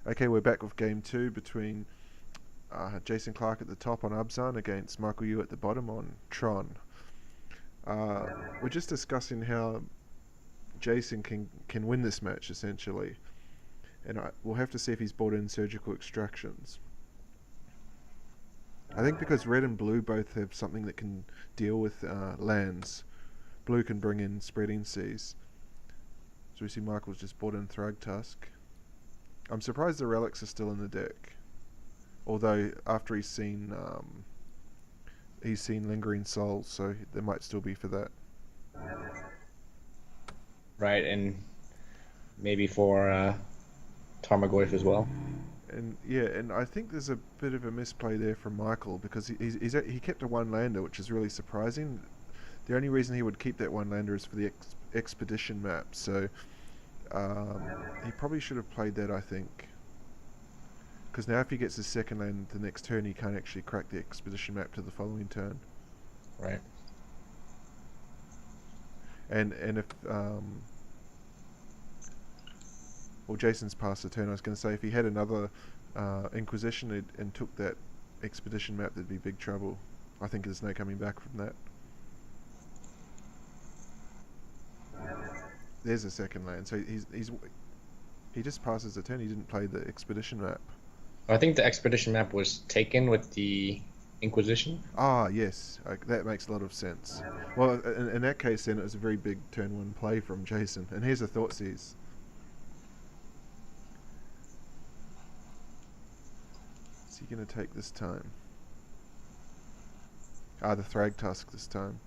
Okay, we're back with game two between Jason Clark at the top on Abzan against Michael Yu at the bottom on Tron. Uh, we're just discussing how Jason can win this match essentially, and we'll have to see if he's brought in surgical extractions. I think because red and blue both have something that can deal with lands. Blue can bring in spreading seas. So we see Michael's just brought in Thragtusk. I'm surprised the relics are still in the deck. Although after he's seen Lingering Souls, so there might still be for that. Right, and maybe for Tarmogoyf as well. And yeah, and I think there's a bit of a misplay there from Michael because he kept a one lander, which is really surprising. The only reason he would keep that one lander is for the expedition map, so um, he probably should have played that, I think. Because now if he gets his second land the next turn, he can't actually crack the expedition map to the following turn. Right. And if well, Jason's passed the turn. I was going to say if he had another Inquisition and took that expedition map, there'd be big trouble. I think there's no coming back from that. There's a second land, so he just passes the turn. He didn't play the expedition map. I think the expedition map was taken with the Inquisition. Ah, yes, that makes a lot of sense. Well, in that case, then it was a very big turn one play from Jason. And here's a Thoughtseize. What's he going to take this time? Ah, the Thragtusk this time.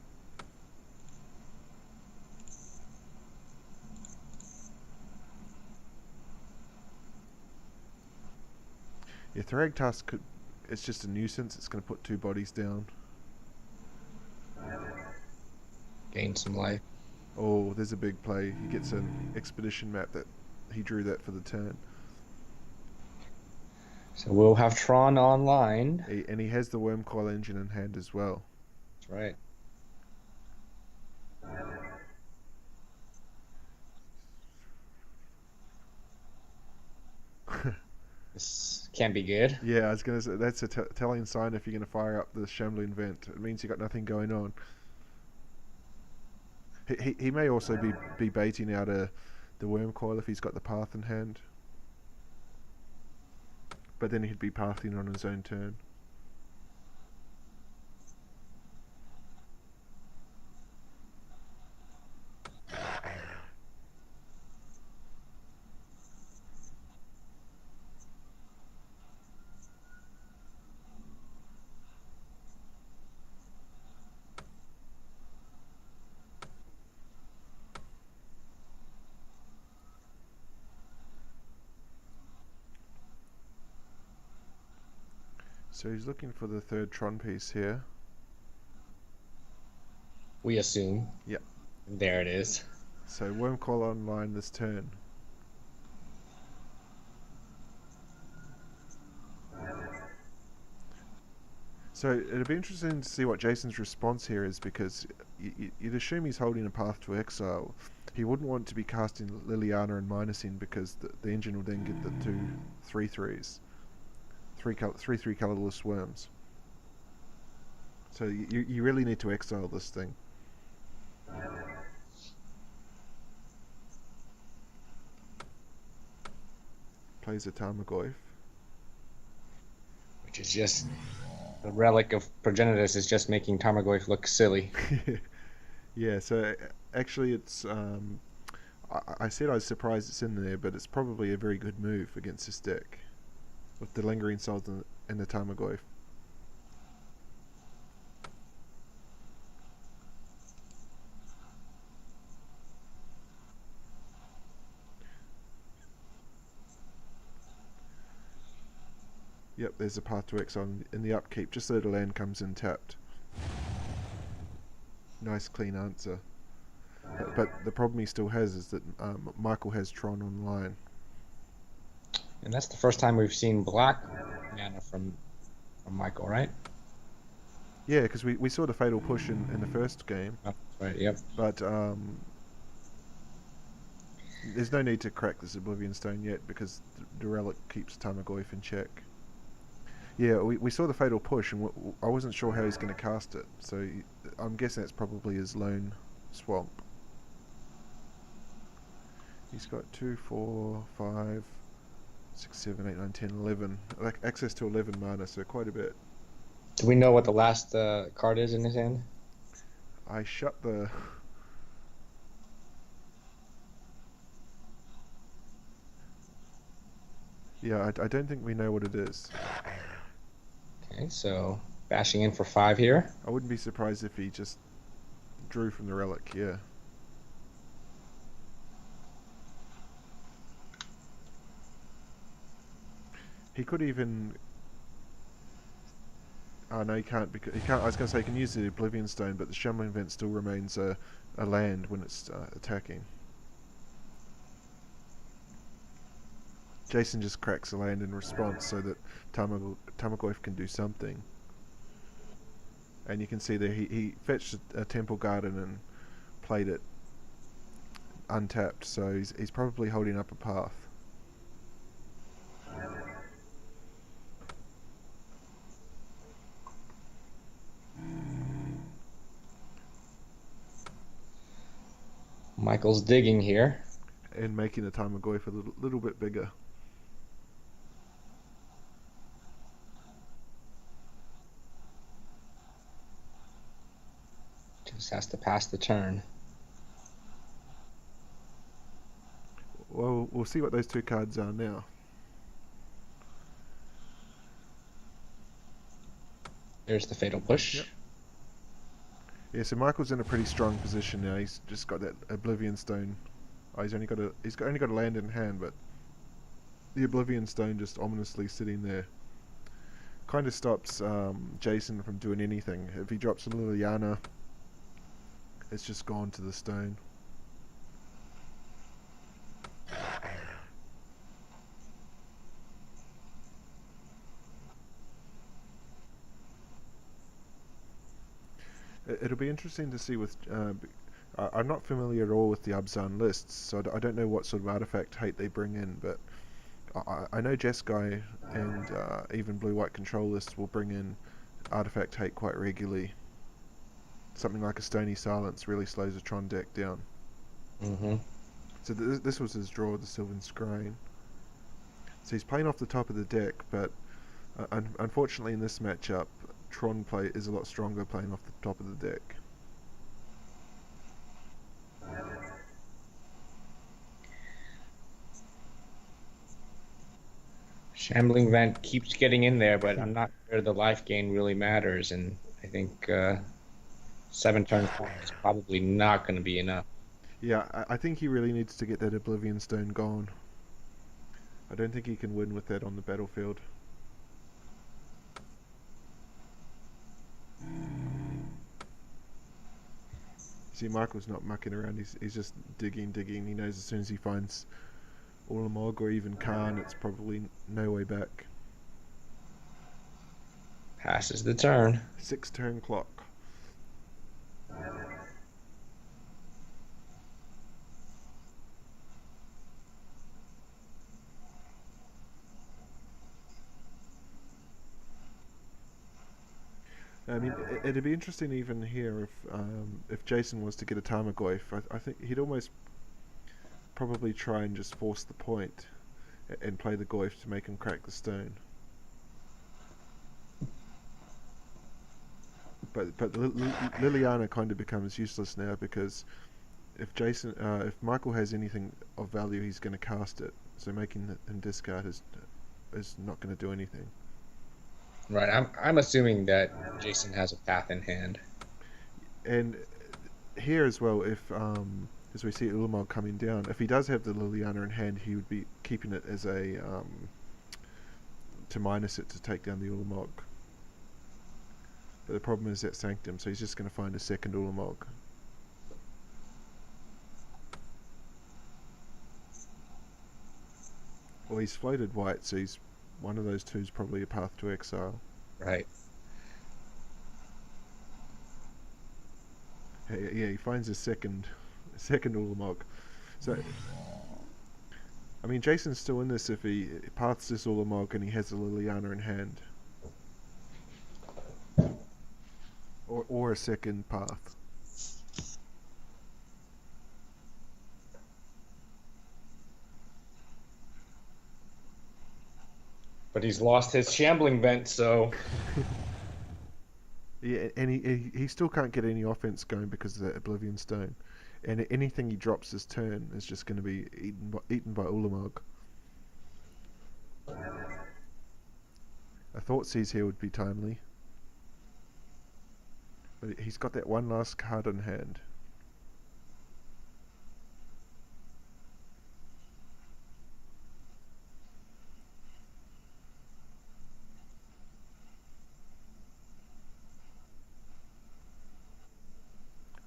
Yeah, Thragtusk could. It's just a nuisance. It's going to put two bodies down. Gain some life. Oh, there's a big play. He gets an expedition map that he drew that for the turn. So we'll have Tron online. And he has the Wormcoil engine in hand as well. That's right. This can't be good. Yeah, I was going to say that's a telling sign if you're going to fire up the Shambling Vent. It means you got nothing going on. He may also be baiting out the Wormcoil if he's got the path in hand. But then he'd be pathing on his own turn. So he's looking for the third Tron piece here. We assume. Yep. There it is. So Wormcoil online this turn. So it'll be interesting to see what Jason's response here is because you'd assume he's holding a path to exile. He wouldn't want to be casting Liliana and Minusing because the engine would then get the two 3/3s. Three colorless worms. So you really need to exile this thing. Plays a Tarmogoyf. Which is just the relic of Progenitus is just making Tarmogoyf look silly. Yeah, so actually it's I said I was surprised it's in there, but it's probably a very good move against this deck with the Lingering Souls and the Tarmogoyf. Yep, there's a path to exile in the upkeep, just so the land comes in tapped. Nice clean answer. But the problem he still has is that Michael has Tron online. And that's the first time we've seen black mana from Michael, right? Yeah, because we saw the Fatal Push in the first game. That's right, yep. But There's no need to crack this Oblivion Stone yet because the relic keeps Tarmogoyf in check. Yeah, we saw the Fatal Push, and I wasn't sure how he's going to cast it, so I'm guessing that's probably his lone swamp. He's got 2, 4, 5, 6, 7, 8, 9, 10, 11. Like access to 11 mana, so quite a bit. Do we know what the last card is in his hand? I shut the... Yeah, I don't think we know what it is. Okay, so bashing in for 5 here. I wouldn't be surprised if he just drew from the relic, yeah. He could even... Oh no, he can't, because he can't. I was going to say he can use the Oblivion Stone, but the Shambling Vent still remains a land when it's attacking. Jason just cracks a land in response so that Tarmogoyf can do something. And you can see there he fetched a Temple Garden and played it untapped, so he's probably holding up a path. Michael's digging here. And making the Tarmogoyf a little bit bigger. Just has to pass the turn. Well, we'll see what those two cards are now. There's the Fatal Push. Yep. Yeah, so Michael's in a pretty strong position now. He's just got that Oblivion Stone. Oh, he's only got a land in hand, but the Oblivion Stone just ominously sitting there kind of stops Jason from doing anything. If he drops a Liliana, it's just gone to the stone. It'll be interesting to see with... I'm not familiar at all with the Abzan lists, so I don't know what sort of artifact hate they bring in, but I know Jeskai and even blue-white control lists will bring in artifact hate quite regularly. Something like a Stony Silence really slows a Tron deck down. So this was his draw, the Sylvan Scrying. So he's playing off the top of the deck, but unfortunately in this matchup, Tron play is a lot stronger playing off the top of the deck. Shambling Vent keeps getting in there, but I'm not sure the life gain really matters, and I think 7 turns is probably not going to be enough. Yeah, I think he really needs to get that Oblivion Stone gone. I don't think he can win with that on the battlefield. See, Michael's not mucking around, he's just digging. He knows as soon as he finds Ulamog or even Khan, it's probably no way back. Passes the turn. 6 turn clock. I mean, it'd be interesting even here if Jason was to get a Tarmogoyf. I think he'd almost probably try and just force the point and play the Goyf to make him crack the stone. But Liliana kind of becomes useless now because if Michael has anything of value, he's going to cast it. So making him discard is not going to do anything. Right, I'm assuming that Jason has a path in hand. And here as well, if as we see Ulamog coming down, if he does have the Liliana in hand, he would be keeping it as a to minus it to take down the Ulamog. But the problem is that Sanctum, so he's just going to find a second Ulamog. Well, he's floated white, so he's one of those two is probably a path to exile. Right. Yeah, he finds a second Ulamog. So I mean, Jason's still in this if he paths this Ulamog and he has a Liliana in hand. Or a second path. But he's lost his shambling vent, so Yeah, and he still can't get any offense going because of that Oblivion Stone. And anything he drops this turn is just going to be eaten by Ulamog. I thought Seize here would be timely. But he's got that one last card in hand.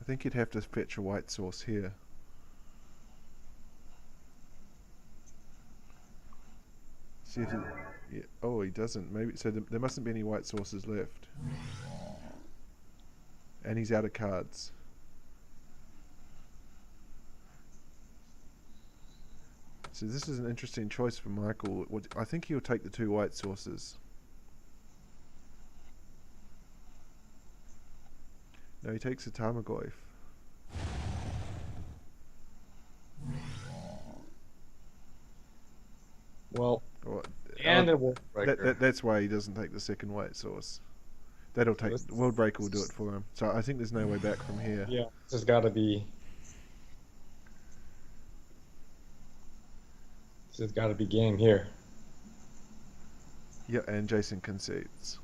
I think he'd have to fetch a white source here. See if he, yeah, oh, he doesn't. Maybe so. There mustn't be any white sources left. And he's out of cards. So this is an interesting choice for Michael. I think he'll take the 2 white sources. No, he takes a Tarmogoyf. well, Or, and a World Breaker. that's why he doesn't take the second white source. That'll take World Breaker will do it for him. So I think there's no way back from here. Yeah, this has got to be. This has got to be game here. Yeah, and Jason concedes.